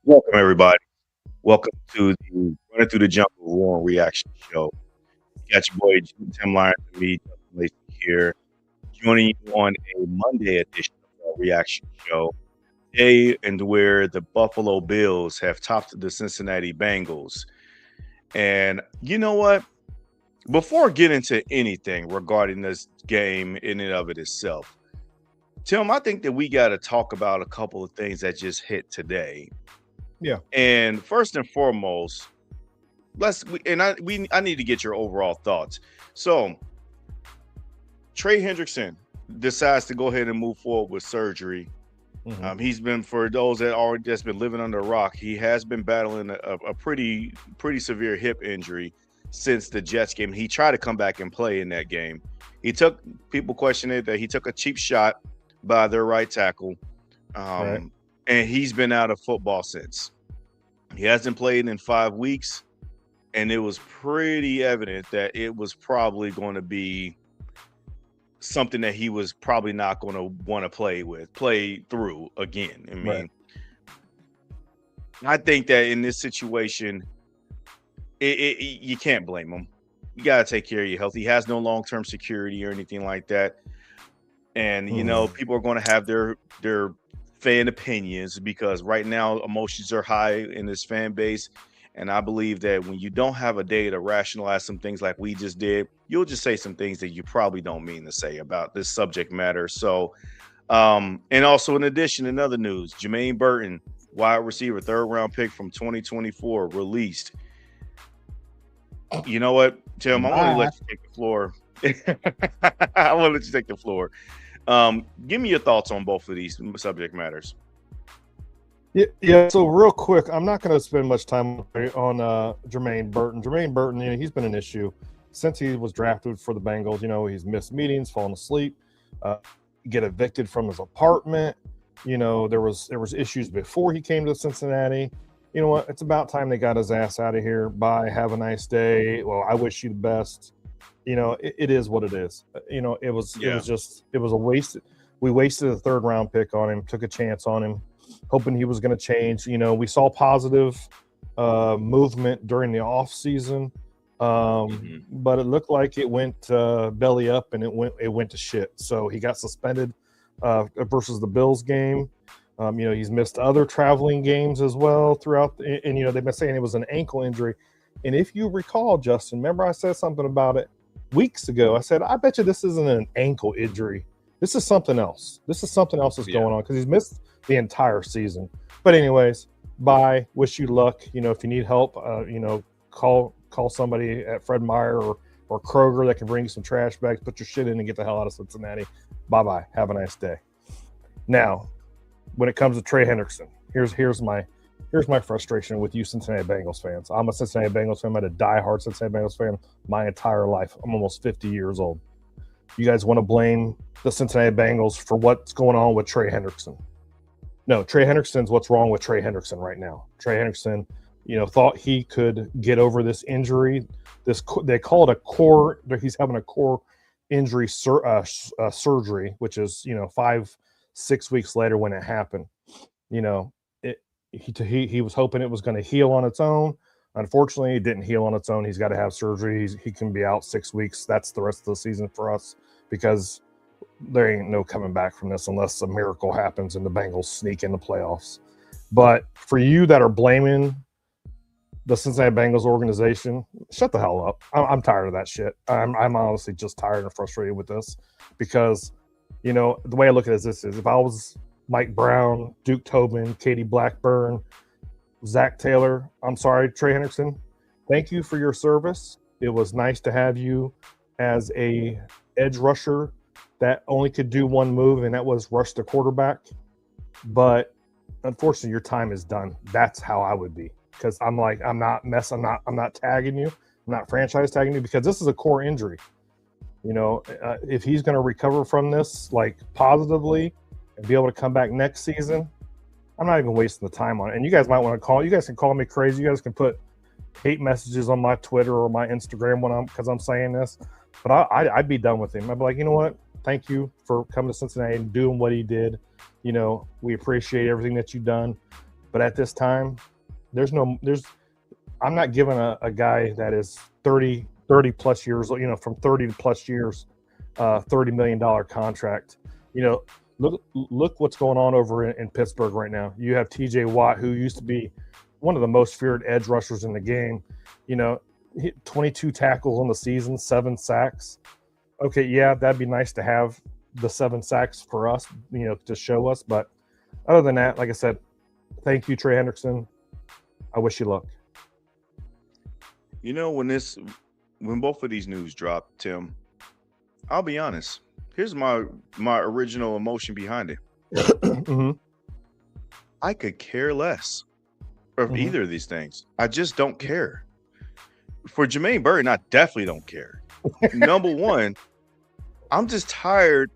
Welcome, everybody. Welcome to the Running Through the Jungle Raw Reaction Show. You got your boy Tim Lyons and me, Justin Lacey here, joining you on a Monday edition of our reaction show. Day and where the Buffalo Bills have topped the Cincinnati Bengals. And you know what? Before getting into anything regarding this game in and of it itself, Tim, I think that we got to talk about a couple of things that just hit today. Yeah. And first and foremost, I need to get your overall thoughts. So Trey Hendrickson decides to go ahead and move forward with surgery. He's been, for those that already just been living under a rock, he has been battling a pretty severe hip injury since the Jets game. He tried to come back and play in that game. People questioned it that he took a cheap shot by their right tackle, Right. and he's been out of football since. He hasn't played in 5 weeks, and it was pretty evident that it was probably going to be something that he was probably not going to want to play through again. I mean, Right. I think that in this situation, you can't blame him. You got to take care of your health. He has no long-term security or anything like that. And people are going to have their fan opinions because right now emotions are high in this fan base. And I believe that when you don't have a day to rationalize some things like we just did, you'll just say some things that you probably don't mean to say about this subject matter. So, and also in addition, in other news, Jermaine Burton, wide receiver, third round pick from 2024, released. You know what, Tim? I'm going to Bye. let you take the floor. I want to let you take the floor. Give me your thoughts on both of these subject matters. Yeah. So real quick, I'm not going to spend much time on Jermaine Burton. Jermaine Burton, he's been an issue since he was drafted for the Bengals. He's missed meetings, fallen asleep, get evicted from his apartment. There was issues before he came to Cincinnati. You know what? It's about time they got his ass out of here. Bye. Have a nice day. Well, I wish you the best. It is what it is. It was a waste. We wasted a third round pick on him, took a chance on him, hoping he was going to change. We saw positive movement during the off season, but it looked like it went belly up and it went to shit. So he got suspended versus the Bills game. He's missed other traveling games as well throughout, and they've been saying it was an ankle injury. And if you recall, Justin, remember I said something about it weeks ago. I said, I bet you this isn't an ankle injury. This is something else. This is something else that's going on because he's missed the entire season. But anyways, bye. Wish you luck. If you need help, call somebody at Fred Meyer or Kroger that can bring you some trash bags, put your shit in and get the hell out of Cincinnati. Bye-bye. Have a nice day. Now, when it comes to Trey Hendrickson, here's my frustration with you Cincinnati Bengals fans. I'm a Cincinnati Bengals fan. I'm a diehard Cincinnati Bengals fan my entire life. I'm almost 50 years old. You guys want to blame the Cincinnati Bengals for what's going on with Trey Hendrickson. No, Trey Hendrickson's what's wrong with Trey Hendrickson right now. Trey Hendrickson, thought he could get over this injury. They call it a core. He's having a core injury surgery, which is 5-6 weeks later when it happened. He was hoping it was going to heal on its own. Unfortunately, it didn't heal on its own. He's got to have surgery. He can be out 6 weeks. That's the rest of the season for us because there ain't no coming back from this unless a miracle happens and the Bengals sneak in the playoffs. But for you that are blaming the Cincinnati Bengals organization, shut the hell up. I'm tired of that shit. I'm honestly just tired and frustrated with this because, the way I look at it is this is if I was Mike Brown, Duke Tobin, Katie Blackburn, Zach Taylor. I'm sorry, Trey Hendrickson. Thank you for your service. It was nice to have you as a edge rusher that only could do one move, and that was rush the quarterback. But unfortunately, your time is done. That's how I would be because I'm not tagging you. I'm not franchise tagging you because this is a core injury. If he's going to recover from this positively and be able to come back next season, I'm not even wasting the time on it. And you guys might want to call. You guys can call me crazy. You guys can put hate messages on my Twitter or my Instagram because I'm saying this. But I'd be done with him. I'd be like, you know what? Thank you for coming to Cincinnati and doing what he did. We appreciate everything that you've done. But at this time, I'm not giving a guy that is 30 plus years, from 30 to plus years, $30 million contract. Look what's going on over in Pittsburgh right now. You have TJ Watt, who used to be one of the most feared edge rushers in the game. 22 tackles on the season, 7 sacks. Okay, yeah, that'd be nice to have the 7 sacks for us, to show us. But other than that, like I said, thank you, Trey Hendrickson. I wish you luck. When both of these news dropped, Tim, I'll be honest. Here's my original emotion behind it. Mm-hmm. I could care less of either of these things. I just don't care. For Jermaine Burton, I definitely don't care. Number one, I'm just tired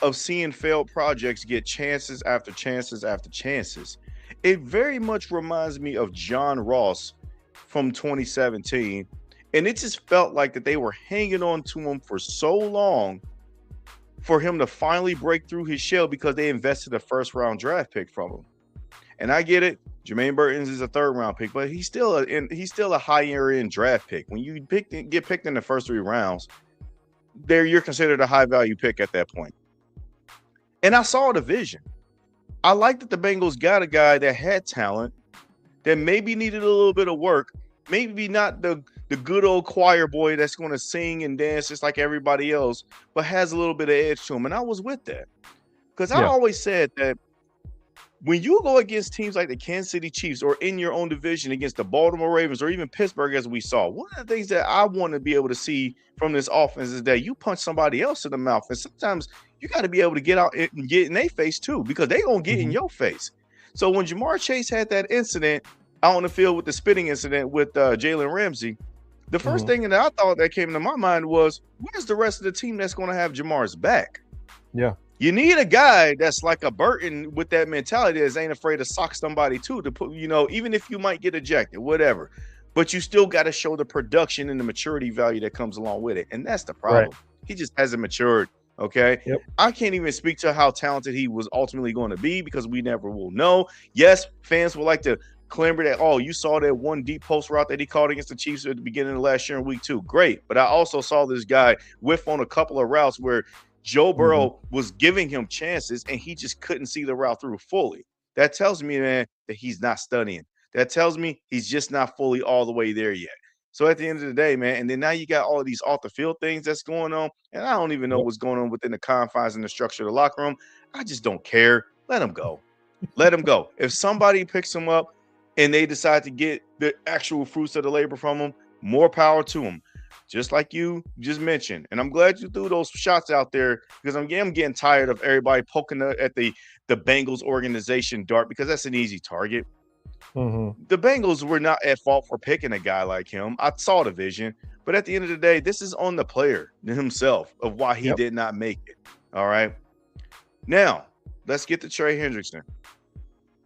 of seeing failed projects get chances after chances after chances. It very much reminds me of John Ross from 2017. And it just felt like that they were hanging on to him for so long for him to finally break through his shell because they invested a first-round draft pick from him. And I get it. Jermaine Burton is a third-round pick, but he's still a higher-end draft pick. When you get picked in the first 3 rounds, you're considered a high-value pick at that point. And I saw the vision. I like that the Bengals got a guy that had talent, that maybe needed a little bit of work, maybe not the good old choir boy that's going to sing and dance just like everybody else, but has a little bit of edge to him. And I was with that. Because I always said that when you go against teams like the Kansas City Chiefs or in your own division against the Baltimore Ravens or even Pittsburgh, as we saw, one of the things that I want to be able to see from this offense is that you punch somebody else in the mouth. And sometimes you got to be able to get out and get in their face too, because they're going to get in your face. So when Jamar Chase had that incident out on the field with the spitting incident with Jalen Ramsey, the first thing that I thought that came to my mind was, where's the rest of the team that's going to have Jamar's back? Yeah. You need a guy that's like a Burton with that mentality that ain't afraid to sock somebody too, to put, even if you might get ejected, whatever. But you still got to show the production and the maturity value that comes along with it. And that's the problem. Right. He just hasn't matured. Okay. Yep. I can't even speak to how talented he was ultimately going to be because we never will know. Yes, fans will like to clamor that, oh, you saw that one deep post route that he called against the Chiefs at the beginning of last year in week 2. Great. But I also saw this guy whiff on a couple of routes where Joe Burrow was giving him chances and he just couldn't see the route through fully. That tells me, man, that he's not studying. That tells me he's just not fully all the way there yet. So at the end of the day, man, and then now you got all of these off the field things that's going on, and I don't even know what's going on within the confines and the structure of the locker room. I just don't care. Let him go. Let him go. If somebody picks him up and they decide to get the actual fruits of the labor from him, more power to them. Just like you just mentioned. And I'm glad you threw those shots out there because I'm getting tired of everybody poking at the Bengals organization dart because that's an easy target. The Bengals were not at fault for picking a guy like him. I saw the vision. But at the end of the day, this is on the player himself of why he did not make it. All right. Now, let's get to Trey Hendrickson.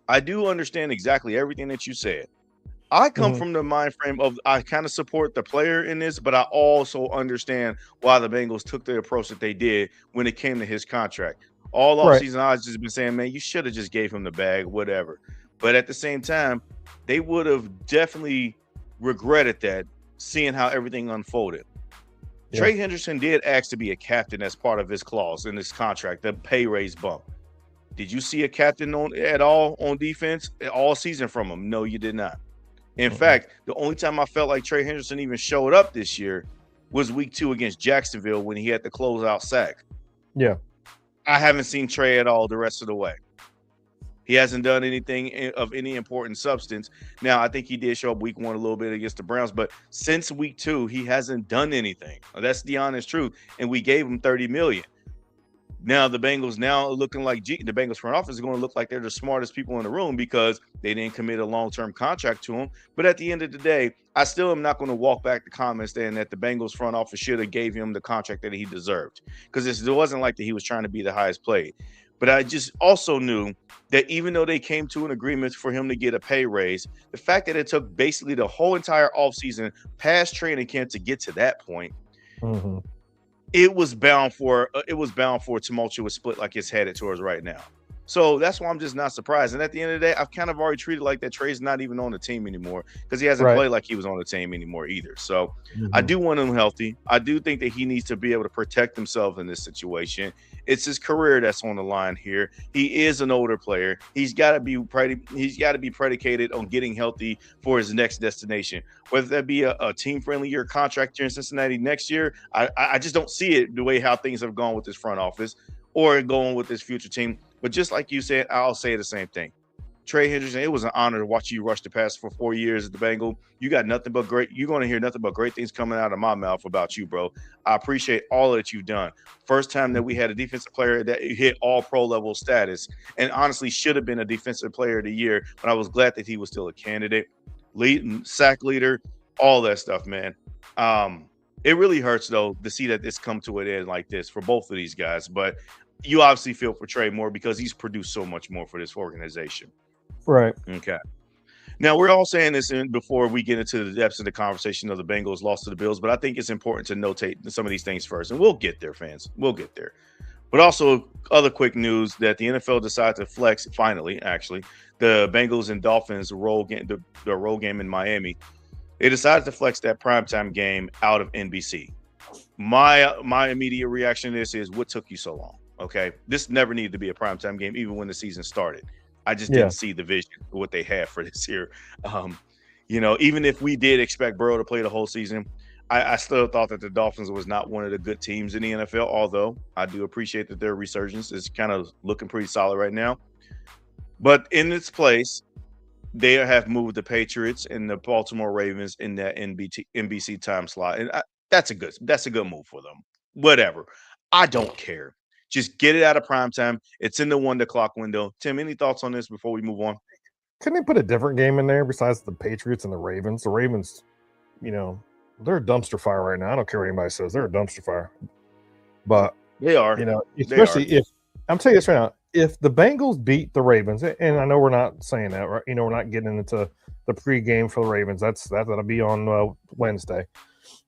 I do understand exactly everything that you said. I come from the mind frame of I kind of support the player in this, but I also understand why the Bengals took the approach that they did when it came to his contract. All offseason, I was just been saying, man, you should have just gave him the bag, whatever. But at the same time, they would have definitely regretted that, seeing how everything unfolded. Yeah. Trey Hendrickson did ask to be a captain as part of his clause in this contract, the pay raise bump. Did you see a captain at all on defense all season from him? No, you did not. In fact, the only time I felt like Trey Hendrickson even showed up this year was week 2 against Jacksonville when he had the closeout sack. Yeah. I haven't seen Trey at all the rest of the way. He hasn't done anything of any important substance. Now, I think he did show up week 1 a little bit against the Browns, but since week 2, he hasn't done anything. That's the honest truth. And we gave him $30 million. Now the Bengals looking like the Bengals front office is going to look like they're the smartest people in the room because they didn't commit a long-term contract to him. But at the end of the day, I still am not going to walk back the comments saying that the Bengals front office should have gave him the contract that he deserved because it wasn't like that he was trying to be the highest paid. But I just also knew that even though they came to an agreement for him to get a pay raise, the fact that it took basically the whole entire offseason past training camp to get to that point, it was bound for a tumultuous split like it's headed towards right now. So that's why I'm just not surprised. And at the end of the day, I've kind of already treated like that Trey's not even on the team anymore because he hasn't Right. played like he was on the team anymore either. So I Mhm. do want him healthy. I do think that he needs to be able to protect himself in this situation. It's his career that's on the line here. He is an older player. He's got to be predicated on getting healthy for his next destination. Whether that be a team friendly year contract here in Cincinnati next year, I just don't see it the way how things have gone with this front office or going with this future team. But just like you said, I'll say the same thing. Trey Hendrickson, it was an honor to watch you rush the pass for 4 years at the Bengal. You got nothing but great. You're going to hear nothing but great things coming out of my mouth about you, bro. I appreciate all that you've done. First time that we had a defensive player that hit all pro level status and honestly should have been a defensive player of the year, but I was glad that he was still a candidate. Lead, sack leader, all that stuff, man. It really hurts, though, to see that this come to an end like this for both of these guys. But you obviously feel for Trey more because he's produced so much more for this organization. Right. Okay. Now, we're all saying this before we get into the depths of the conversation of the Bengals lost to the Bills, but I think it's important to notate some of these things first, and we'll get there, fans. We'll get there. But also, other quick news that the NFL decided to flex, finally, actually, the Bengals and Dolphins road game, the road game in Miami. They decided to flex that primetime game out of NBC. My immediate reaction to this is, what took you so long? Okay, this never needed to be a primetime game, even when the season started. I just didn't see the vision of what they had for this year. Even if we did expect Burrow to play the whole season, I still thought that the Dolphins was not one of the good teams in the NFL, although I do appreciate that their resurgence is kind of looking pretty solid right now. But in its place, they have moved the Patriots and the Baltimore Ravens in that NBC time slot. And that's a good move for them. Whatever. I don't care. Just get it out of prime time. It's in the 1 o'clock window. Tim, any thoughts on this before we move on? Couldn't they put a different game in there besides the Patriots and the Ravens? The Ravens, they're a dumpster fire right now. I don't care what anybody says. They're a dumpster fire. But they are. Especially if I'm telling you this right now, if the Bengals beat the Ravens, and I know we're not saying that, right? We're not getting into the pregame for the Ravens. That'll be on Wednesday.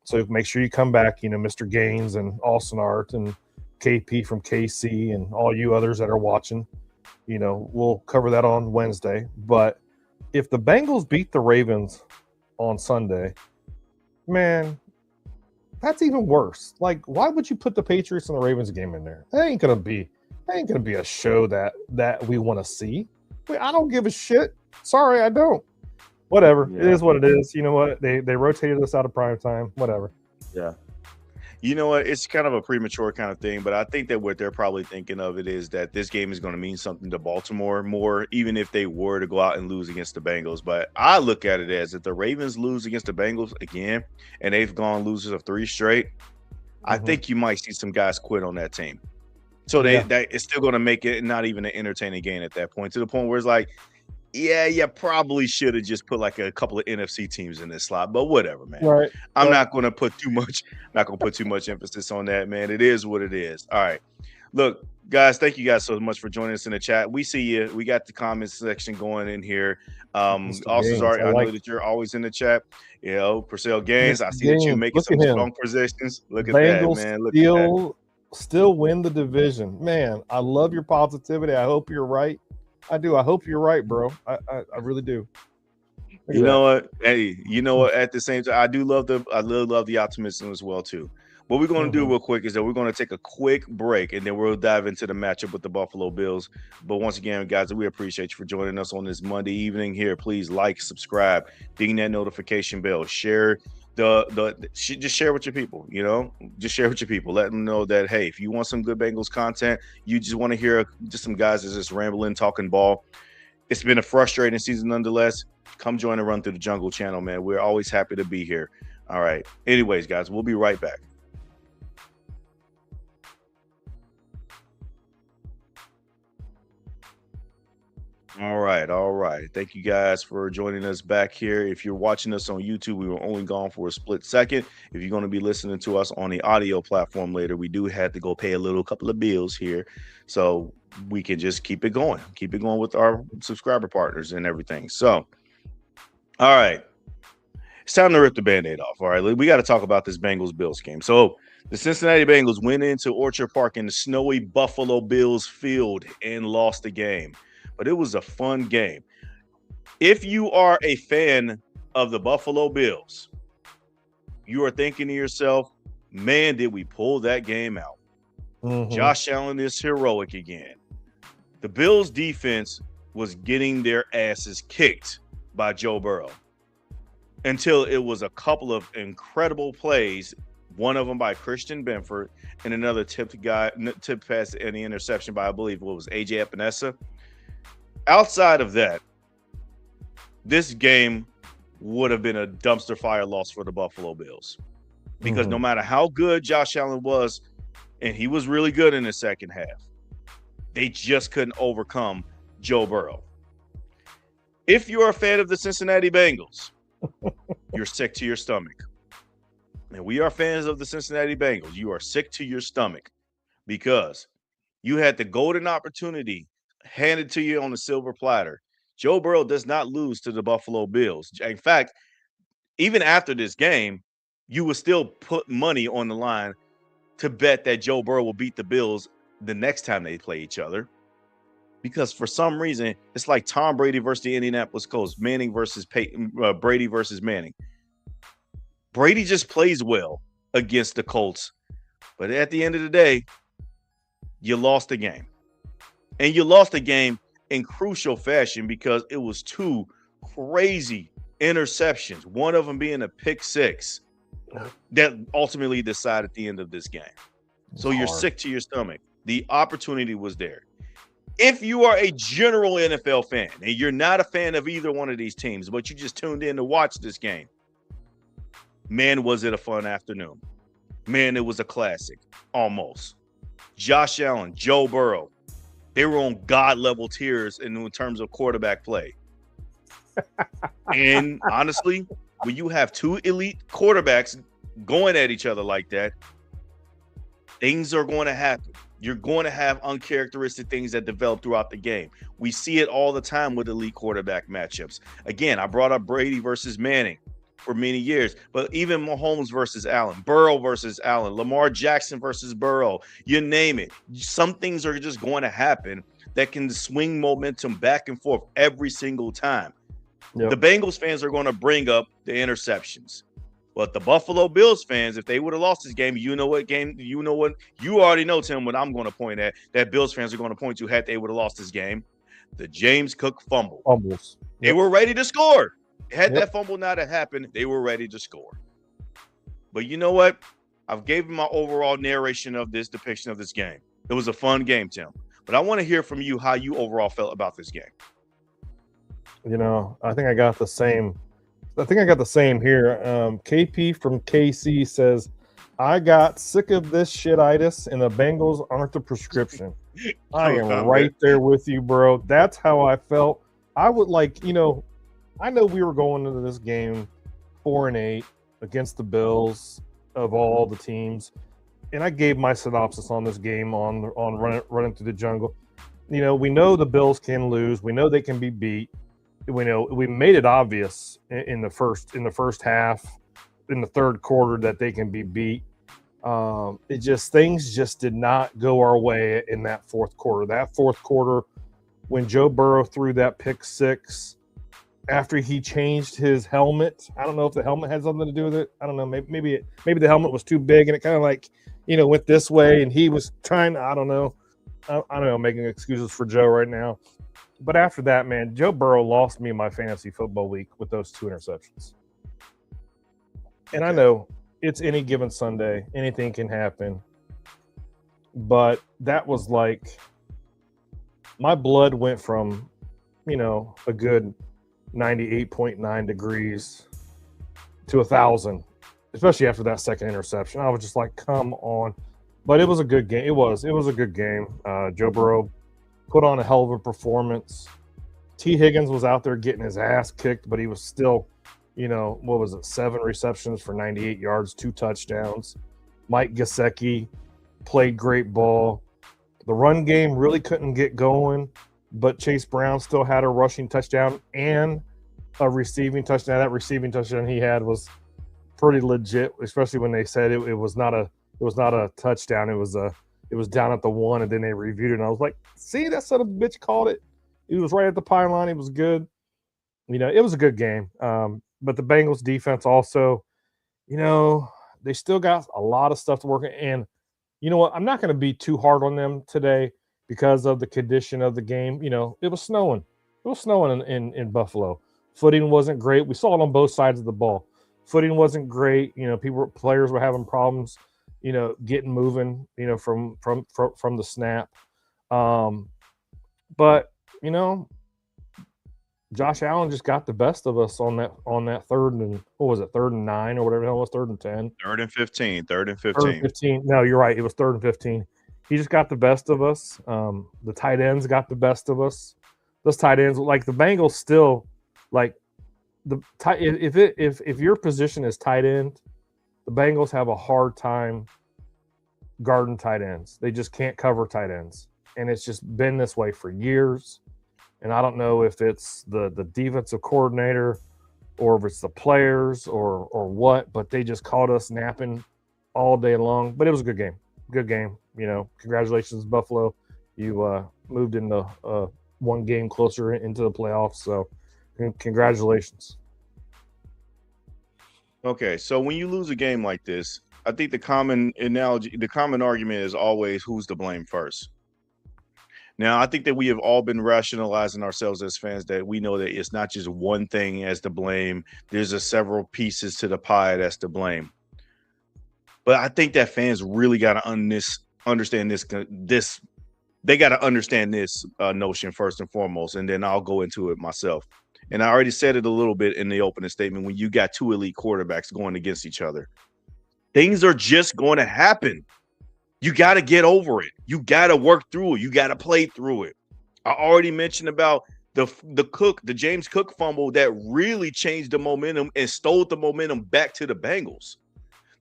So make sure you come back, Mr. Gaines and Austin Art and KP from KC and all you others that are watching. We'll cover that on Wednesday. But if the Bengals beat the Ravens on Sunday, man, that's even worse. Like, why would you put the Patriots and the Ravens game in there? That ain't gonna be a show that we want to see. I don't give a shit. Sorry, I don't. Whatever. Yeah. It is what it is. You know what? They rotated us out of prime time. Whatever. Yeah. You know what? It's kind of a premature kind of thing, but I think that what they're probably thinking of it is that this game is going to mean something to Baltimore more, even if they were to go out and lose against the Bengals. But I look at it as if the Ravens lose against the Bengals again, and they've gone losers of 3 straight, I think you might see some guys quit on that team. So it's still going to make it not even an entertaining game at that point, to the point where it's like, yeah, you probably should have just put like a couple of NFC teams in this slot, but whatever, man. Right. I'm not going to put too much emphasis on that, man. It is what it is. All right. Look, guys, thank you guys so much for joining us in the chat. We see you. We got the comments section going in here. Also, sorry, I know that you're always in the chat. Purcell Gaines, I see that you're making some strong positions. Look at that, man. Look at that. Still win the division. Man, I love your positivity. I hope you're right. I do. I hope you're right, bro. I really do. You know what? Hey, you know what? At the same time, I really love the optimism as well too. What we're going to do real quick is that we're going to take a quick break, and then we'll dive into the matchup with the Buffalo Bills. But once again, guys, we appreciate you for joining us on this Monday evening here. Please like, subscribe, ding that notification bell, share. Just share with your people, just share with your people. Let them know that, hey, if you want some good Bengals content, you just want to hear just some guys that's just rambling, talking ball. It's been a frustrating season nonetheless. Come join the Run Through the Jungle channel, man. We're always happy to be here. All right. Anyways, guys, we'll be right back. All right. Thank you guys for joining us back here. If you're watching us on YouTube, we were only gone for a split second. If you're going to be listening to us on the audio platform later, we do have to go pay a couple of bills here. So we can just keep it going with our subscriber partners and everything. So, all right. It's time to rip the Band-Aid off. All right. We got to talk about this Bengals-Bills game. So The Cincinnati Bengals went into Orchard Park in the snowy Buffalo Bills field and lost the game. But it was a fun game. If you are a fan of the Buffalo Bills, you are thinking to yourself, man, did we pull that game out? Mhm. Josh Allen is heroic again. The Bills defense was getting their asses kicked by Joe Burrow until it was a couple of incredible plays, one of them by Christian Benford and another tip pass and the interception by, I believe, what was AJ Epinesa. Outside of that, this game would have been a dumpster fire loss for the Buffalo Bills because no matter how good Josh Allen was, and he was really good in the second half, they just couldn't overcome Joe Burrow. If you're a fan of the Cincinnati Bengals, you're sick to your stomach. And we are fans of the Cincinnati Bengals. You are sick to your stomach because you had the golden opportunity handed to you on a silver platter. Joe Burrow does not lose to the Buffalo Bills. In fact, even after this game, you would still put money on the line to bet that Joe Burrow will beat the Bills the next time they play each other. Because for some reason, it's like Tom Brady versus the Indianapolis Colts, Manning versus Brady versus Manning. Brady just plays well against the Colts. But at the end of the day, you lost the game. And you lost the game in crucial fashion because it was two crazy interceptions, one of them being a pick six that ultimately decided the end of this game. So you're sick to your stomach. The opportunity was there. If you are a general NFL fan and you're not a fan of either one of these teams, but you just tuned in to watch this game, man, was it a fun afternoon. Man, it was a classic, almost. Josh Allen, Joe Burrow, they were on God-level tiers in terms of quarterback play. And honestly, when you have two elite quarterbacks going at each other like that, things are going to happen. You're going to have uncharacteristic things that develop throughout the game. We see it all the time with elite quarterback matchups. Again, I brought up Brady versus Manning for many years, but even Mahomes versus Allen, Burrow versus Allen, Lamar Jackson versus Burrow, you name it. Some things are just going to happen that can swing momentum back and forth every single time. Yep. The Bengals fans are going to bring up the interceptions. But the Buffalo Bills fans, if they would have lost this game, you already know, Tim, what I'm going to point at, that Bills fans are going to point to had they would have lost this game. The James Cook fumble. Fumbles. Yep. They were ready to score. Had that fumble not have happened, they were ready to score. But you know what? I've given my overall narration of this depiction of this game. It was a fun game, Tim. But I want to hear from you how you overall felt about this game. You know, I think I got the same here. KP from KC says, I got sick of this shititis and the Bengals aren't the prescription. I am right there with you, bro. That's how I felt. I would I know we were going into this game 4-8 against the Bills of all the teams. And I gave my synopsis on this game on running through the jungle. You know, we know the Bills can lose. We know they can be beat. We know we made it obvious in the first half, in the third quarter, that they can be beat. Things just did not go our way in that fourth quarter. That fourth quarter, when Joe Burrow threw that pick six, after he changed his helmet, I don't know if the helmet had something to do with it. I don't know. Maybe the helmet was too big and it kind of went this way, and he was trying to, I don't know, making excuses for Joe right now. But after that, man, Joe Burrow lost me my fantasy football week with those two interceptions. And I know it's any given Sunday, anything can happen. But that was like my blood went from, a good 98.9 degrees to 1,000, especially after that second interception. I was just like, come on. But it was a good game. It was a good game. Joe Burrow put on a hell of a performance. T. Higgins was out there getting his ass kicked, but he was still, 7 receptions for 98 yards, 2 touchdowns. Mike Gesicki played great ball. The run game really couldn't get going, but Chase Brown still had a rushing touchdown and a receiving touchdown. That receiving touchdown he had was pretty legit, especially when they said it was not It was not a touchdown. It was down at the 1, and then they reviewed it, and I was like, see, that son of a bitch called it. He was right at the pylon. It was good. It was a good game. But the Bengals defense also, they still got a lot of stuff to work on. And you know what? I'm not going to be too hard on them today because of the condition of the game. It was snowing. It was snowing in Buffalo. Footing wasn't great. We saw it on both sides of the ball. Footing wasn't great. Players were having problems, getting moving, from the snap. But Josh Allen just got the best of us on that third and what was it, 3rd and 9 or whatever the hell it was, 3rd and 10. 3rd and 15. 3rd and 15. 3rd and 15. No, you're right. It was 3rd and 15. He just got the best of us. The tight ends got the best of us. Those tight ends, like the Bengals, still like the tight. If your position is tight end, the Bengals have a hard time guarding tight ends. They just can't cover tight ends, and it's just been this way for years. And I don't know if it's the defensive coordinator or if it's the players or what, but they just caught us napping all day long. But it was a good game. Good game. Congratulations, Buffalo. You moved into one game closer into the playoffs. So congratulations. Okay, so when you lose a game like this, I think the common argument is always who's to blame first. Now, I think that we have all been rationalizing ourselves as fans that we know that it's not just one thing as to blame. There's several pieces to the pie that's to blame. But I think that fans really got to understand this. They got to understand this notion first and foremost, and then I'll go into it myself. And I already said it a little bit in the opening statement when you got 2 elite quarterbacks going against each other. Things are just going to happen. You got to get over it. You got to work through it. You got to play through it. I already mentioned about the James Cook fumble that really changed the momentum and stole the momentum back to the Bengals.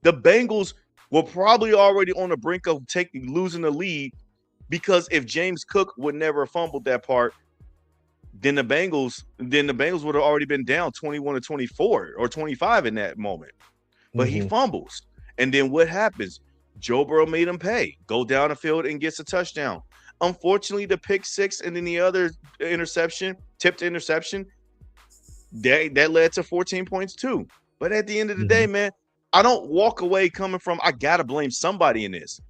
The Bengals were probably already on the brink of losing the lead because if James Cook would never have fumbled that part, then the Bengals would have already been down 21-24 or 25 in that moment. But he fumbles. And then what happens? Joe Burrow made him pay. Go down the field and gets a touchdown. Unfortunately, the pick six and then the other tipped interception, that led to 14 points too. But at the end of the day, man, I don't walk away coming from I got to blame somebody in this.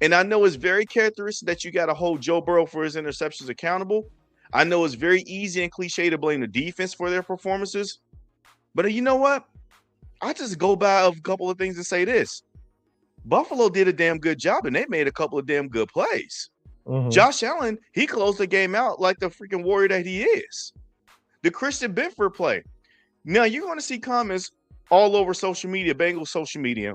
And I know it's very characteristic that you got to hold Joe Burrow for his interceptions accountable. I know it's very easy and cliche to blame the defense for their performances. But you know what? I just go by a couple of things and say this. Buffalo did a damn good job, and they made a couple of damn good plays. Josh Allen, he closed the game out like the freaking warrior that he is. The Christian Benford play. Now, you're going to see comments all over social media, Bengals social media,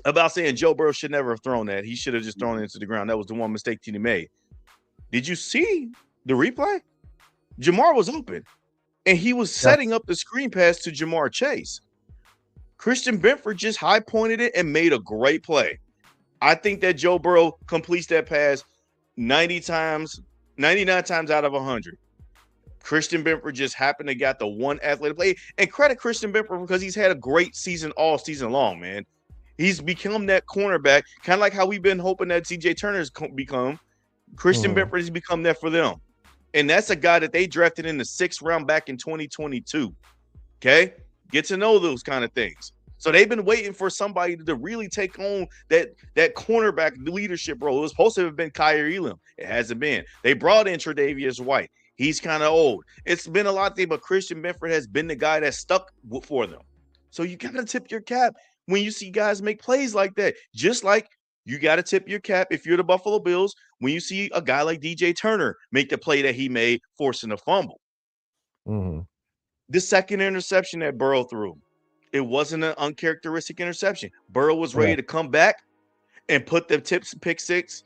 about saying Joe Burrow should never have thrown that. He should have just thrown it into the ground. That was the one mistake that he made. Did you see the replay? Jamar was open, and he was setting up the screen pass to Jamar Chase. Christian Benford just high-pointed it and made a great play. I think that Joe Burrow completes that pass 99 times out of 100. Christian Benford just happened to got the one athletic play. And credit Christian Benford because he's had a great season all season long, man. He's become that cornerback, kind of like how we've been hoping that C.J. Turner's become. Christian Benford has become that for them. And that's a guy that they drafted in the 6th round back in 2022. Okay? Get to know those kind of things. So they've been waiting for somebody to really take on that cornerback leadership role. It was supposed to have been Kaiir Elam. It hasn't been. They brought in Tre'Davious White. He's kind of old. It's been a lot of things, but Christian Benford has been the guy that stuck for them. So you got to tip your cap when you see guys make plays like that. Just like you got to tip your cap if you're the Buffalo Bills when you see a guy like DJ Turner make the play that he made, forcing a fumble. The second interception that Burrow threw, it wasn't an uncharacteristic interception. Burrow was ready to come back and put the pick six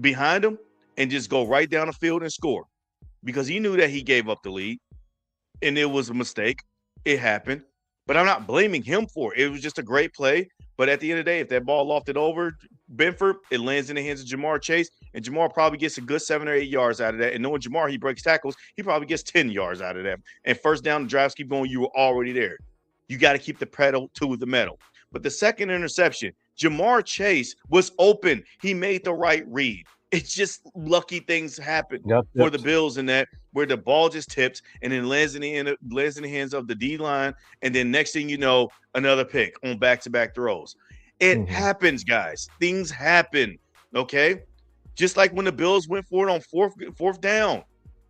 behind him and just go right down the field and score because he knew that he gave up the lead and it was a mistake. It happened, but I'm not blaming him for it. It was just a great play. But at the end of the day, if that ball lofted over Benford, it lands in the hands of Jamar Chase, and Jamar probably gets a good 7 or 8 yards out of that. And knowing Jamar, he breaks tackles, he probably gets 10 yards out of that. And first down, the drives keep going, you were already there. You got to keep the pedal to the metal. But the second interception, Jamar Chase was open. He made the right read. It's just lucky things happen for the Bills in that where the ball just tips and then lands in the hands of the D line, and then next thing you know, another pick on back-to-back throws. It happens, guys. Things happen. Okay, just like when the Bills went for it on fourth down,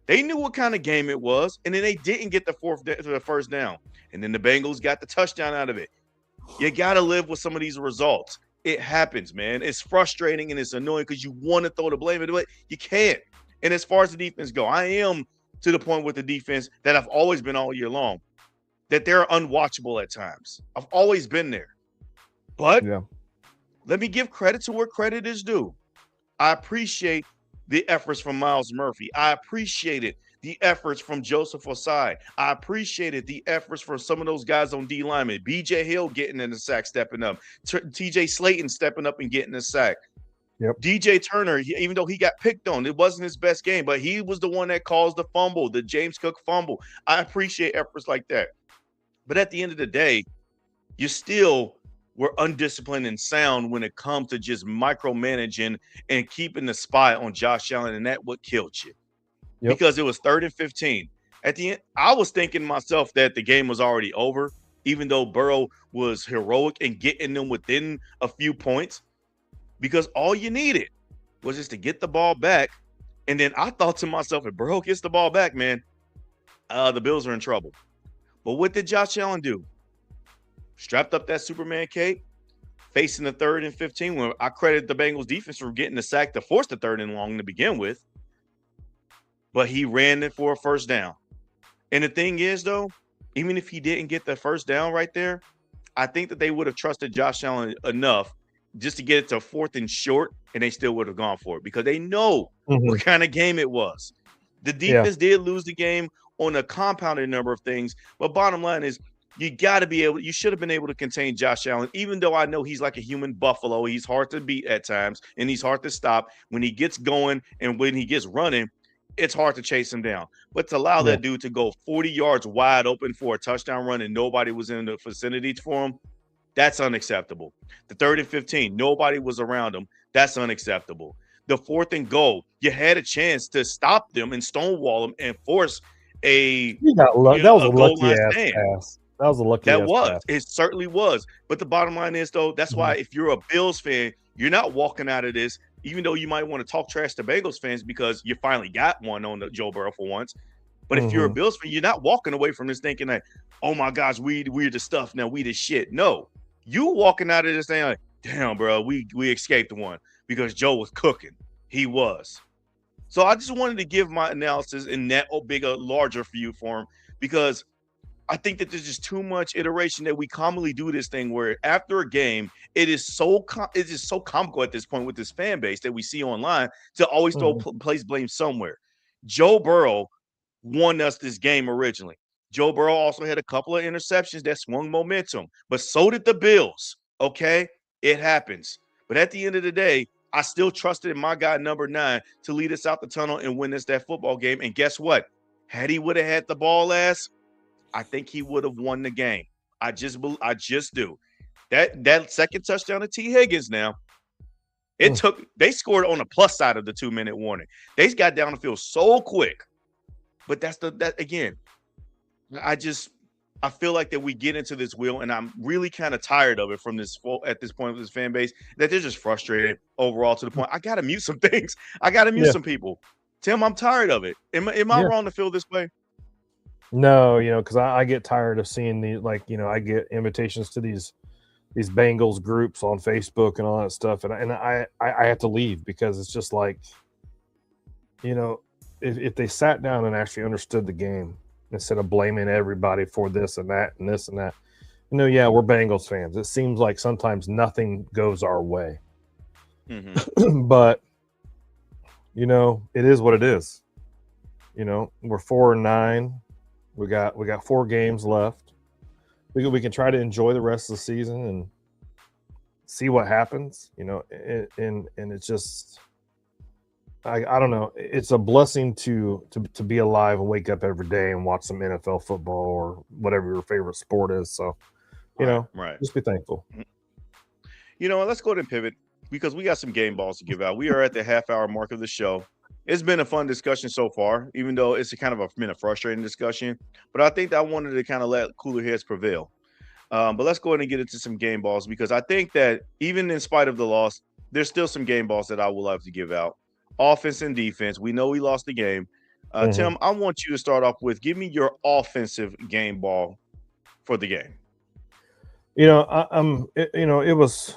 they knew what kind of game it was, and then they didn't get the first down, and then the Bengals got the touchdown out of it. You got to live with some of these results. It happens, man. It's frustrating and it's annoying because you want to throw the blame, but you can't. And as far as the defense go, I am to the point with the defense that I've always been all year long, that they're unwatchable at times. I've always been there. But let me give credit to where credit is due. I appreciate the efforts from Myles Murphy. I appreciated the efforts from Joseph Ossai. I appreciated the efforts from some of those guys on D lineman. BJ Hill getting in the sack, stepping up. TJ Slayton stepping up and getting the sack. DJ Turner, even though he got picked on, it wasn't his best game, but he was the one that caused the fumble, the James Cook fumble. I appreciate efforts like that. But at the end of the day, you still were undisciplined and sound when it comes to just micromanaging and keeping the spy on Josh Allen, and that what killed you. Because it was 3rd and 15. At the end, I was thinking myself that the game was already over, even though Burrow was heroic in getting them within a few points, because all you needed was just to get the ball back. And then I thought to myself, if Burrow gets the ball back, man, the Bills are in trouble. But what did Josh Allen do? Strapped up that Superman cape, facing the 3rd and 15, when I credit the Bengals defense for getting the sack to force the 3rd and long to begin with. But he ran it for a first down. And the thing is, though, even if he didn't get the first down right there, I think that they would have trusted Josh Allen enough just to get it to 4th and short, and they still would have gone for it because they know what kind of game it was. The defense did lose the game on a compounded number of things, but bottom line is you should have been able to contain Josh Allen, even though I know he's like a human buffalo. He's hard to beat at times, and he's hard to stop. When he gets going and when he gets running, it's hard to chase him down. But to allow that dude to go 40 yards wide open for a touchdown run and nobody was in the vicinity for him, that's unacceptable. The 3rd and 15, nobody was around him. That's unacceptable. The 4th and goal, you had a chance to stop them and stonewall them and force a that was a lucky ass pass. That was a lucky ass pass. It certainly was. But the bottom line is, though, that's why if you're a Bills fan, you're not walking out of this, even though you might want to talk trash to Bengals fans because you finally got one on the Joe Burrow for once. But if you're a Bills fan, you're not walking away from this thinking that, oh my gosh, we're the stuff now, we the shit. No, you walking out of this saying like, damn, bro, we escaped one because Joe was cooking. He was. So I just wanted to give my analysis in that larger view for him because I think that there's just too much iteration that we commonly do this thing where after a game, it is so comical at this point with this fan base that we see online to always place blame somewhere. Joe Burrow won us this game originally. Joe Burrow also had a couple of interceptions that swung momentum, but so did the Bills. Okay, it happens. But at the end of the day, I still trusted in my guy number 9 to lead us out the tunnel and win us that football game. And guess what? Had he would have had the ball last, I think he would have won the game. I just do. That second touchdown to T. Higgins now, they scored on the plus side of the 2-minute warning. They got down the field so quick. But again, I feel like that we get into this wheel, and I'm really kind of tired of it at this point with this fan base, that they're just frustrated overall to the point. I got to mute some things. I got to mute some people. Tim, I'm tired of it. Am I wrong to feel this way? No, because I get tired of seeing I get invitations to these Bengals groups on Facebook and all that stuff, and I have to leave because it's just like, if they sat down and actually understood the game instead of blaming everybody for this and that and this and that, we're Bengals fans. It seems like sometimes nothing goes our way, but it is what it is. We're 4-9. We got 4 games left. We can try to enjoy the rest of the season and see what happens, and it's just I don't know. It's a blessing to be alive and wake up every day and watch some NFL football or whatever your favorite sport is. So, right. Just be thankful. You know what? Let's go ahead and pivot because we got some game balls to give out. We are at the half-hour mark of the show. It's been a fun discussion so far, even though it's been a frustrating discussion. But I think that I wanted to kind of let cooler heads prevail. But let's go ahead and get into some game balls because I think that even in spite of the loss, there's still some game balls that I would love to give out. Offense and defense. We know we lost the game. Tim, I want you to start off with give me your offensive game ball for the game. You know, it was,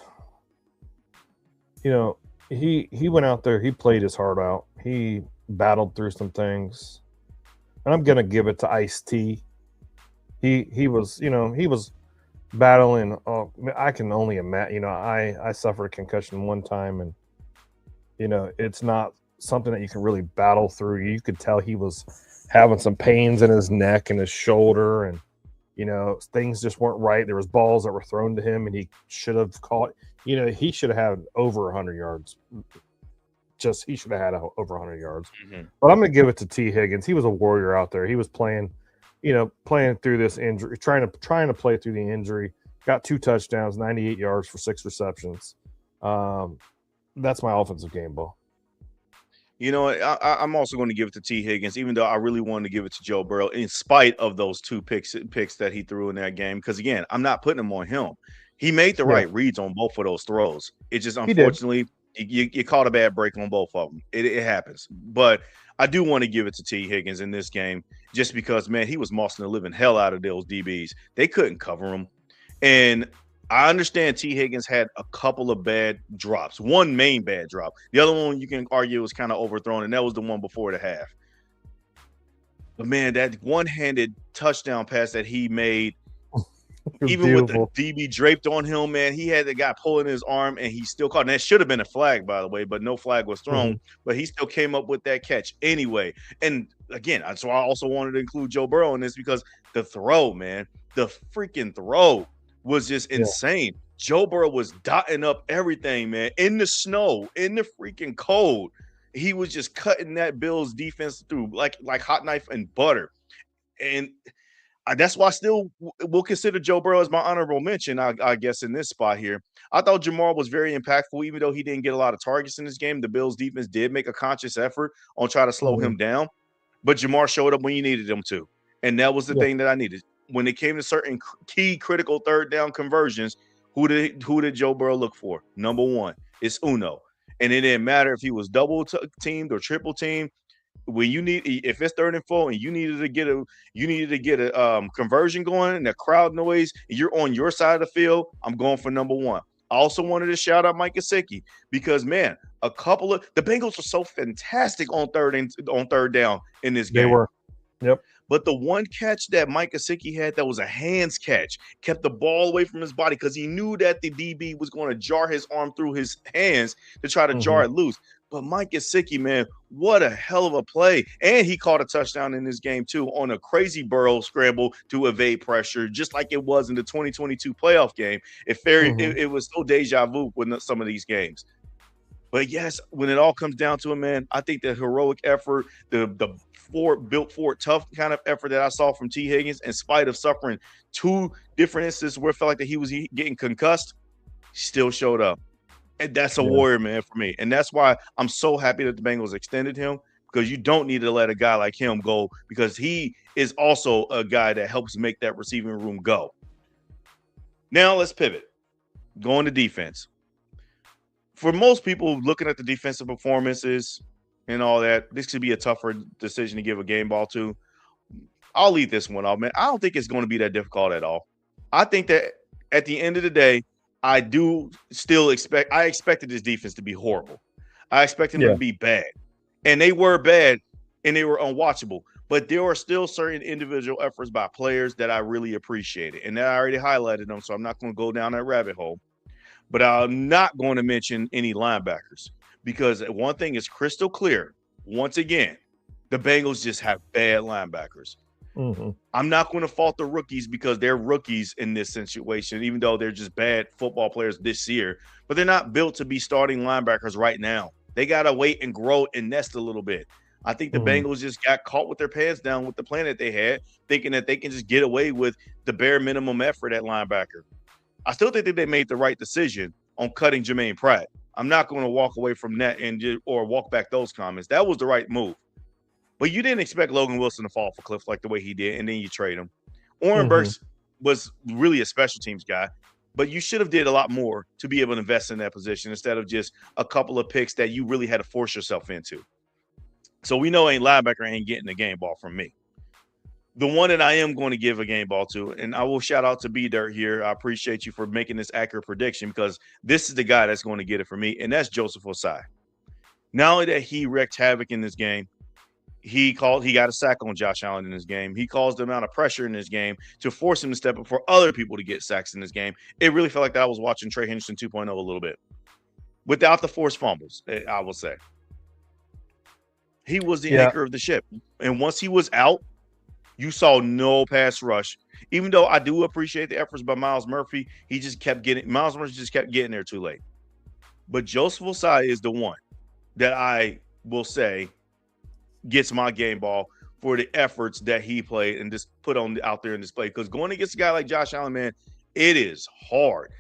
he went out there, he played his heart out, he battled through some things, and I'm gonna give it to Ice-T. He was battling. I can only imagine. I suffered a concussion one time, and it's not something that you can really battle through. You could tell he was having some pains in his neck and his shoulder, and things just weren't right. There was balls that were thrown to him, and he should have caught. He should have had over 100 yards. He should have had over 100 yards. Mm-hmm. But I'm going to give it to T. Higgins. He was a warrior out there. He was playing through this injury, trying to play through the injury. Got 2 touchdowns, 98 yards for 6 receptions. That's my offensive game ball. I'm also going to give it to T. Higgins, even though I really wanted to give it to Joe Burrow, in spite of those 2 picks that he threw in that game. Because again, I'm not putting them on him. He made the right reads on both of those throws. It just unfortunately you caught a bad break on both of them. It happens, but I do want to give it to T. Higgins in this game, just because man, he was mossing the living hell out of those DBs. They couldn't cover him, and I understand T. Higgins had a couple of bad drops. One main bad drop. The other one you can argue was kind of overthrown, and that was the one before the half. But man, that one-handed touchdown pass that he made, even beautiful. With the DB draped on him, man, he had the guy pulling his arm, and he still caught. And that should have been a flag, by the way, but no flag was thrown. Mm-hmm. But he still came up with that catch anyway. And again, so I also wanted to include Joe Burrow in this because the throw, man, the freaking throw was just insane. Joe Burrow was dotting up everything, man, in the snow, in the freaking cold. He was just cutting that Bills defense through like hot knife and butter. And that's why I still will consider Joe Burrow as my honorable mention, I guess, in this spot here. I thought Ja'Marr was very impactful, even though he didn't get a lot of targets in this game. The Bills defense did make a conscious effort on trying to slow him down. But Ja'Marr showed up when you needed him to. And that was the thing that I needed. When it came to certain key critical third down conversions, who did Joe Burrow look for? Number one, it's Uno. And it didn't matter if he was double teamed or triple teamed. When if it's 3rd and 4 and you needed to get a conversion going and the crowd noise, and you're on your side of the field, I'm going for number one. I also wanted to shout out Mike Gesicki because man, the Bengals were so fantastic on third down in this game. They were. Yep. But the one catch that Mike Gesicki had that was a hands catch, kept the ball away from his body because he knew that the DB was going to jar his arm through his hands to try to jar it loose. But Mike Gesicki, man, what a hell of a play. And he caught a touchdown in this game, too, on a crazy Burrow scramble to evade pressure, just like it was in the 2022 playoff game. It was so deja vu with some of these games. But yes, when it all comes down to it, man, I think the heroic effort, the built for it tough kind of effort that I saw from T. Higgins, in spite of suffering 2 different instances where it felt like that he was getting concussed, still showed up. And that's a warrior, man, for me. And that's why I'm so happy that the Bengals extended him, because you don't need to let a guy like him go, because he is also a guy that helps make that receiving room go. Now let's pivot. Going to defense. For most people looking at the defensive performances and all that, this could be a tougher decision to give a game ball to. I'll leave this one off, man. I don't think it's going to be that difficult at all. I think that at the end of the day, I expected this defense to be horrible. I expected them to be bad. And they were bad, and they were unwatchable. But there are still certain individual efforts by players that I really appreciated. And I already highlighted them, so I'm not going to go down that rabbit hole. But I'm not going to mention any linebackers, because one thing is crystal clear. Once again, the Bengals just have bad linebackers. Mm-hmm. I'm not going to fault the rookies because they're rookies in this situation, even though they're just bad football players this year. But they're not built to be starting linebackers right now. They got to wait and grow and nest a little bit. I think the Bengals just got caught with their pants down with the plan that they had, thinking that they can just get away with the bare minimum effort at linebacker. I still think that they made the right decision, on cutting Jermaine Pratt. I'm not going to walk away from that or walk back those comments. That was the right move. But you didn't expect Logan Wilson to fall off a cliff like the way he did, and then you trade him. Oren Burks was really a special teams guy, but you should have did a lot more to be able to invest in that position instead of just a couple of picks that you really had to force yourself into. So we know linebacker ain't getting the game ball from me. The one that I am going to give a game ball to, and I will shout out to B Dirt here. I appreciate you for making this accurate prediction because this is the guy that's going to get it for me, and that's Joseph Ossai. Not only that he wreaked havoc in this game, he got a sack on Josh Allen in this game. He caused the amount of pressure in this game to force him to step up for other people to get sacks in this game. It really felt like I was watching Trey Henderson 2.0 a little bit. Without the forced fumbles, I will say. He was the anchor of the ship. And once he was out, you saw no pass rush. Even though I do appreciate the efforts by Myles Murphy, Myles Murphy just kept getting there too late. But Joseph Ossai is the one that I will say gets my game ball for the efforts that he played and just put on out there in display. Because going against a guy like Josh Allen, man, it is hard.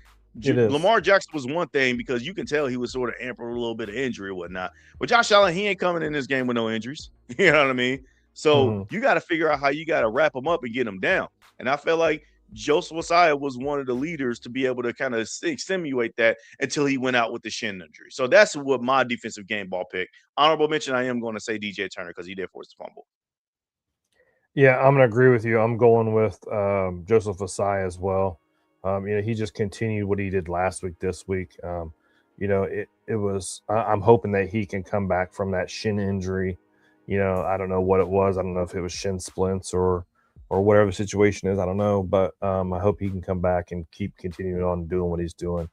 Lamar Jackson was one thing because you can tell he was sort of amper a little bit of injury or whatnot. But Josh Allen, he ain't coming in this game with no injuries. You know what I mean? So you got to figure out how you got to wrap him up and get him down. And I felt like Joseph Ossai was one of the leaders to be able to kind of simulate that until he went out with the shin injury. So that's what my defensive game ball pick. Honorable mention, I am going to say DJ Turner because he did force the fumble. Yeah, I'm going to agree with you. I'm going with Joseph Ossai as well. He just continued what he did last week, this week. It was. I'm hoping that he can come back from that shin injury. I don't know what it was. I don't know if it was shin splints or whatever the situation is. I don't know, but I hope he can come back and keep continuing on doing what he's doing.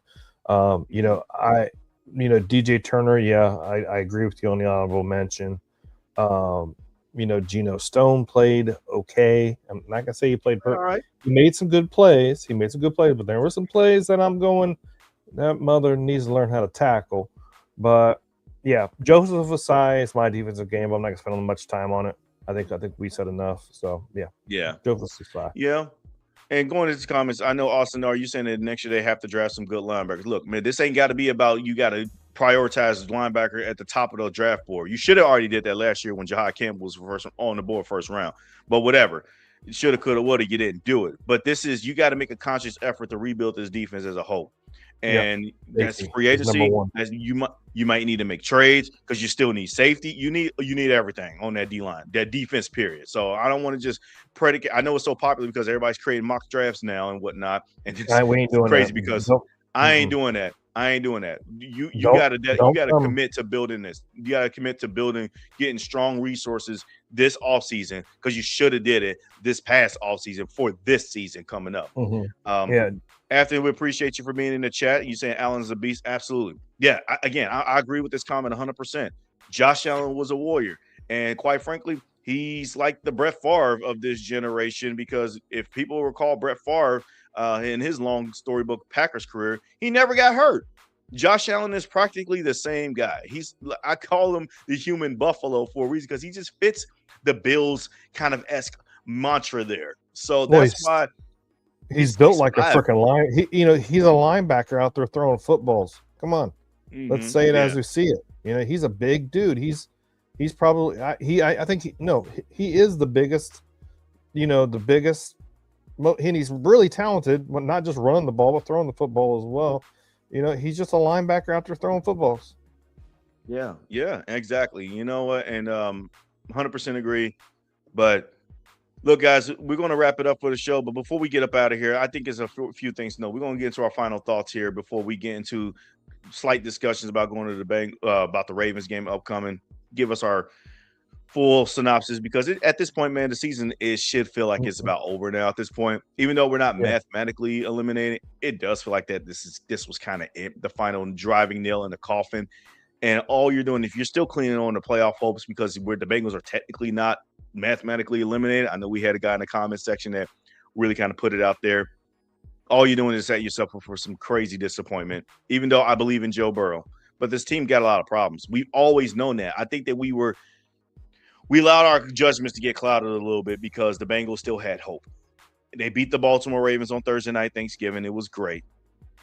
DJ Turner. Yeah, I agree with you on the honorable mention. Geno Stone played okay. I'm not gonna say he played perfect. Right. He made some good plays. But there were some plays that I'm going, that mother needs to learn how to tackle. But yeah, Joseph Ossai is my defensive game. I'm not gonna spend much time on it. I think we said enough. So yeah. Joseph Ossai. Yeah. And going into the comments, I know Austin, are you saying that next year they have to draft some good linebackers? Look, man, this ain't got to be about you got to prioritize linebacker at the top of the draft board. You should have already did that last year when Jahai Campbell was first on the board first round. But whatever. Shoulda, coulda, woulda, you didn't do it. But you got to make a conscious effort to rebuild this defense as a whole. And that's free agency. You might need to make trades because you still need safety. You need everything on that D line, that defense period. So I don't want to just predicate. I know it's so popular because everybody's creating mock drafts now and whatnot, and it's crazy that. Because I ain't doing that. You gotta commit to building this. You gotta commit to getting strong resources this offseason because you should have did it this past offseason for this season coming up. After we appreciate you for being in the chat. You saying Allen's a beast? Absolutely. Yeah. I agree with this comment 100%. Josh Allen was a warrior, and quite frankly, he's like the Brett Favre of this generation because if people recall Brett Favre in his long storybook Packers career, he never got hurt. Josh Allen is practically the same guy. I call him the human buffalo for a reason because he just fits the Bills kind of esque mantra there. So that's why he's built like a freaking line. He's a linebacker out there throwing footballs. Come on, let's say it as we see it. He's a big dude. He's probably I think he is the biggest. The biggest. And he's really talented, not just running the ball, but throwing the football as well. He's just a linebacker out there throwing footballs. Yeah, exactly. You know what? And 100% agree. But look, guys, we're going to wrap it up for the show. But before we get up out of here, I think there's a few things to know. We're going to get into our final thoughts here before we get into slight discussions about going to the bank, about the Ravens game upcoming. Give us our full synopsis because at this point, man, the season should feel like it's about over now at this point. Even though we're not mathematically eliminated, it does feel like that this was kind of the final driving nail in the coffin. And all you're doing, if you're still clinging on to playoff hopes because the Bengals are technically not mathematically eliminated. I know we had a guy in the comment section that really kind of put it out there. All you're doing is set yourself up for some crazy disappointment, even though I believe in Joe Burrow. But this team got a lot of problems. We've always known that. I think that we allowed our judgments to get clouded a little bit because the Bengals still had hope. They beat the Baltimore Ravens on Thursday night, Thanksgiving. It was great.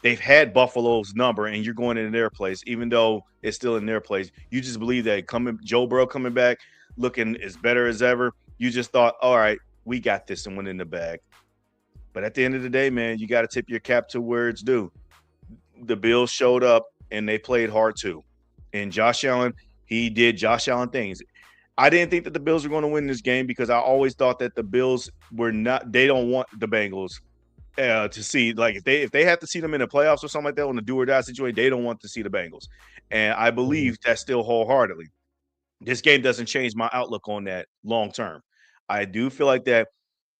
they've had Buffalo's number, and you're going in their place, even though it's still in their place. You just believe that Joe Burrow coming back, looking as better as ever. You just thought, all right, we got this and went in the bag. But at the end of the day, man, you got to tip your cap to where it's due. The Bills showed up and they played hard too. And Josh Allen, he did Josh Allen things. I didn't think that the Bills were going to win this game because I always thought that the Bills were not. They don't want the Bengals to see, like, if they have to see them in the playoffs or something like that on a do or die situation, they don't want to see the Bengals. And I believe that still wholeheartedly. This game doesn't change my outlook on that long term. I do feel like that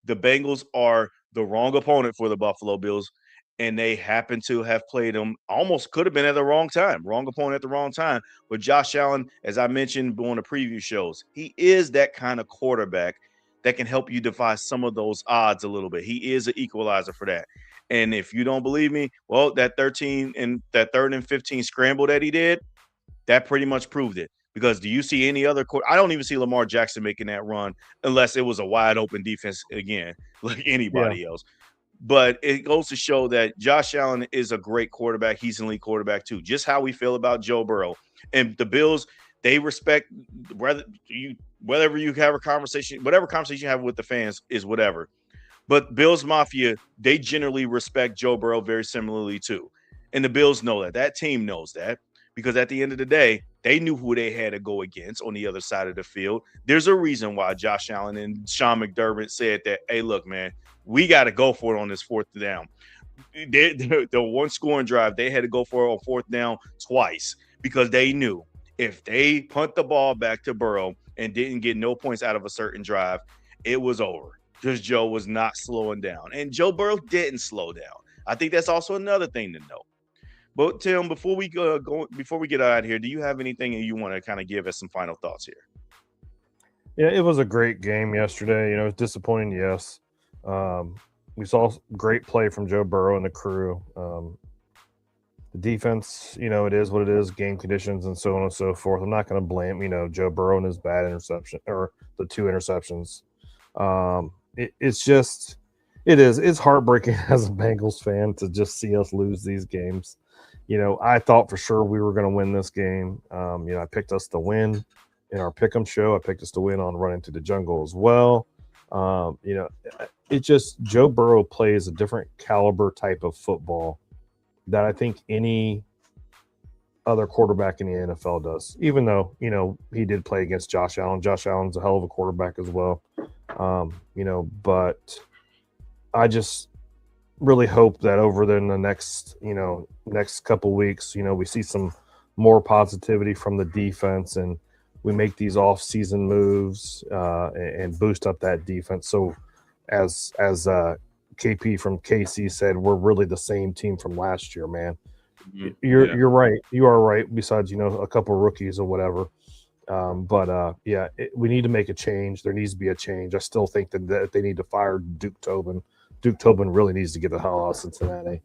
the Bengals are the wrong opponent for the Buffalo Bills, and they happen to have played them almost could have been at the wrong time, wrong opponent at the wrong time. But Josh Allen, as I mentioned on the preview shows, he is that kind of quarterback that can help you defy some of those odds a little bit. He is an equalizer for that. And if you don't believe me, well, that 13 and that 3rd and 15 scramble that he did, that pretty much proved it. Because do you see any other I don't even see Lamar Jackson making that run unless it was a wide open defense again, like anybody else. But it goes to show that Josh Allen is a great quarterback. He's an elite quarterback too. Just how we feel about Joe Burrow. And the Bills, they respect whether you have a conversation, whatever conversation you have with the fans is whatever. But Bills Mafia, they generally respect Joe Burrow very similarly too. And the Bills know that. That team knows that because at the end of the day, they knew who they had to go against on the other side of the field. There's a reason why Josh Allen and Sean McDermott said that, hey, look, man, we got to go for it on this 4th down. The one scoring drive, they had to go for it on 4th down twice because they knew if they punt the ball back to Burrow and didn't get no points out of a certain drive, it was over because Joe was not slowing down. And Joe Burrow didn't slow down. I think that's also another thing to note. But Tim, before we before we get out of here, do you have anything you want to kind of give us some final thoughts here? Yeah, it was a great game yesterday. It was disappointing, yes. We saw great play from Joe Burrow and the crew. The defense, it is what it is, game conditions and so on and so forth. I'm not going to blame, Joe Burrow and his bad interception or the 2 interceptions. It's heartbreaking as a Bengals fan to just see us lose these games. I thought for sure we were going to win this game. I picked us to win in our Pick'em show. I picked us to win on Run Into the Jungle as well. Joe Burrow plays a different caliber type of football that I think any other quarterback in the NFL does, even though, he did play against Josh Allen. Josh Allen's a hell of a quarterback as well. But I just really hope that over the next couple weeks, we see some more positivity from the defense and we make these off-season moves and boost up that defense. So as KP from KC said, we're really the same team from last year, man. Mm-hmm. You're right. You are right. Besides, a couple of rookies or whatever. We need to make a change. There needs to be a change. I still think that they need to fire Duke Tobin. Duke Tobin really needs to get the hell out of Cincinnati.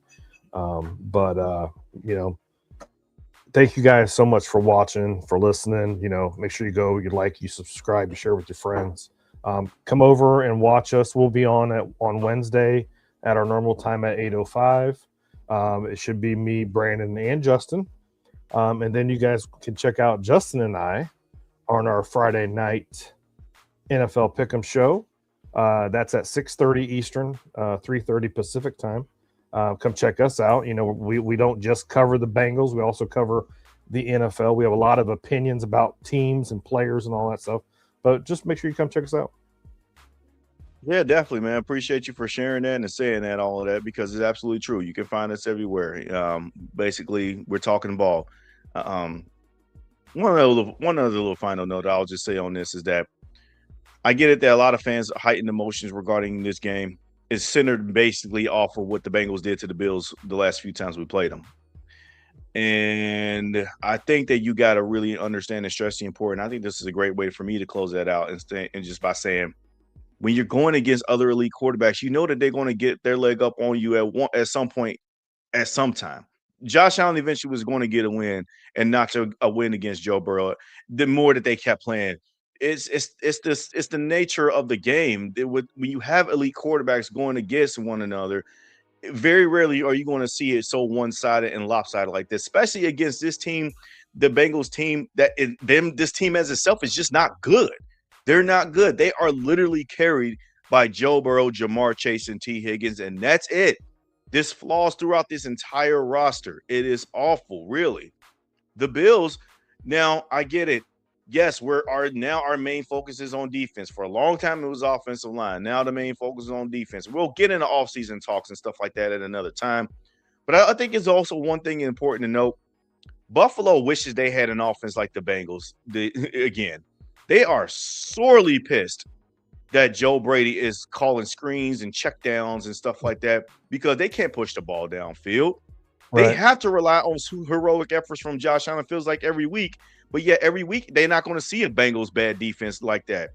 Thank you guys so much for watching, for listening. Make sure you like, you subscribe, you share with your friends. Come over and watch us. We'll be on Wednesday at our normal time at 8:05. It should be me, Brandon, and Justin. And then you guys can check out Justin and I on our Friday night NFL Pick'em show. That's at 6:30 Eastern, 3:30 Pacific time. Come check us out. We don't just cover the Bengals. We also cover the NFL. We have a lot of opinions about teams and players and all that stuff. But just make sure you come check us out. Yeah, definitely, man. Appreciate you for sharing that and saying that, all of that, because it's absolutely true. You can find us everywhere. Basically, we're talking ball. One other little final note I'll just say on this is that I get it that a lot of fans heightened emotions regarding this game is centered basically off of what the Bengals did to the Bills the last few times we played them. And I think that you got to really understand and stress the importance. I think this is a great way for me to close that out and just by saying, when you're going against other elite quarterbacks, you know that they're going to get their leg up on you at some point, at some time. Josh Allen eventually was going to get a win and not a win against Joe Burrow. The more that they kept playing, it's the nature of the game. When you have elite quarterbacks going against one another, very rarely are you going to see it so one-sided and lopsided like this, especially against this team, the Bengals team this team as itself is just not good. They're not good. They are literally carried by Joe Burrow, Jamar Chase, and T. Higgins, and that's it. This flaws throughout this entire roster. It is awful, really. The Bills, now I get it. Yes, our main focus is on defense. For a long time, it was offensive line. Now the main focus is on defense. We'll get into offseason talks and stuff like that at another time. But I think it's also one thing important to note. Buffalo wishes they had an offense like the Bengals. Again, they are sorely pissed that Joe Brady is calling screens and checkdowns and stuff like that because they can't push the ball downfield. Right. They have to rely on heroic efforts from Josh Allen. Feels like every week, but yet every week they're not going to see a Bengals bad defense like that.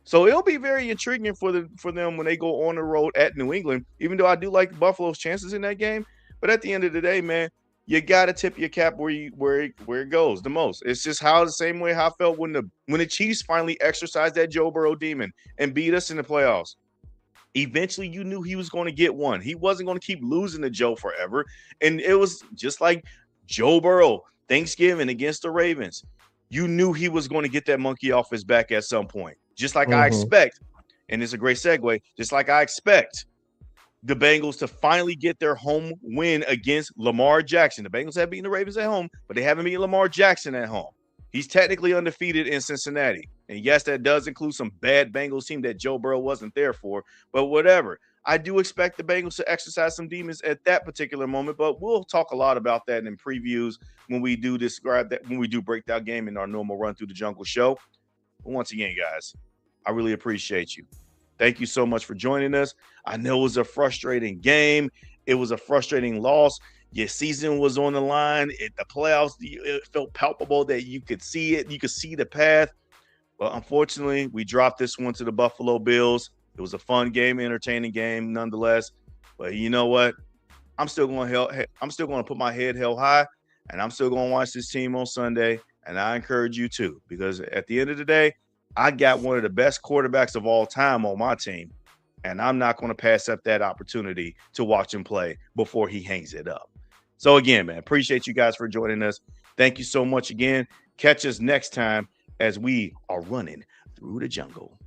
So it'll be very intriguing for them when they go on the road at New England. Even though I do like Buffalo's chances in that game, but at the end of the day, man, you got to tip your cap where it goes the most. It's just the same way how I felt when the Chiefs finally exercised that Joe Burrow demon and beat us in the playoffs. Eventually, you knew he was going to get one. He wasn't going to keep losing to Joe forever. And it was just like Joe Burrow, Thanksgiving against the Ravens. You knew he was going to get that monkey off his back at some point. Just like I expect, and it's a great segue, just like I expect the Bengals to finally get their home win against Lamar Jackson. The Bengals have beaten the Ravens at home, but they haven't beaten Lamar Jackson at home. He's technically undefeated in Cincinnati. And yes, that does include some bad Bengals team that Joe Burrow wasn't there for, but whatever. I do expect the Bengals to exercise some demons at that particular moment, but we'll talk a lot about that in previews when we do break that game in our normal Run Through the Jungle show. But once again, guys, I really appreciate you. Thank you so much for joining us. I know it was a frustrating game. It was a frustrating loss. Your season was on the line. The playoffs, it felt palpable that you could see it. You could see the path. But unfortunately, we dropped this one to the Buffalo Bills. It was a fun game, entertaining game nonetheless. But you know what? I'm still going to put my head held high, and I'm still going to watch this team on Sunday. And I encourage you to, because at the end of the day, I got one of the best quarterbacks of all time on my team, and I'm not going to pass up that opportunity to watch him play before he hangs it up. So again, man, appreciate you guys for joining us. Thank you so much again. Catch us next time as we are running through the jungle.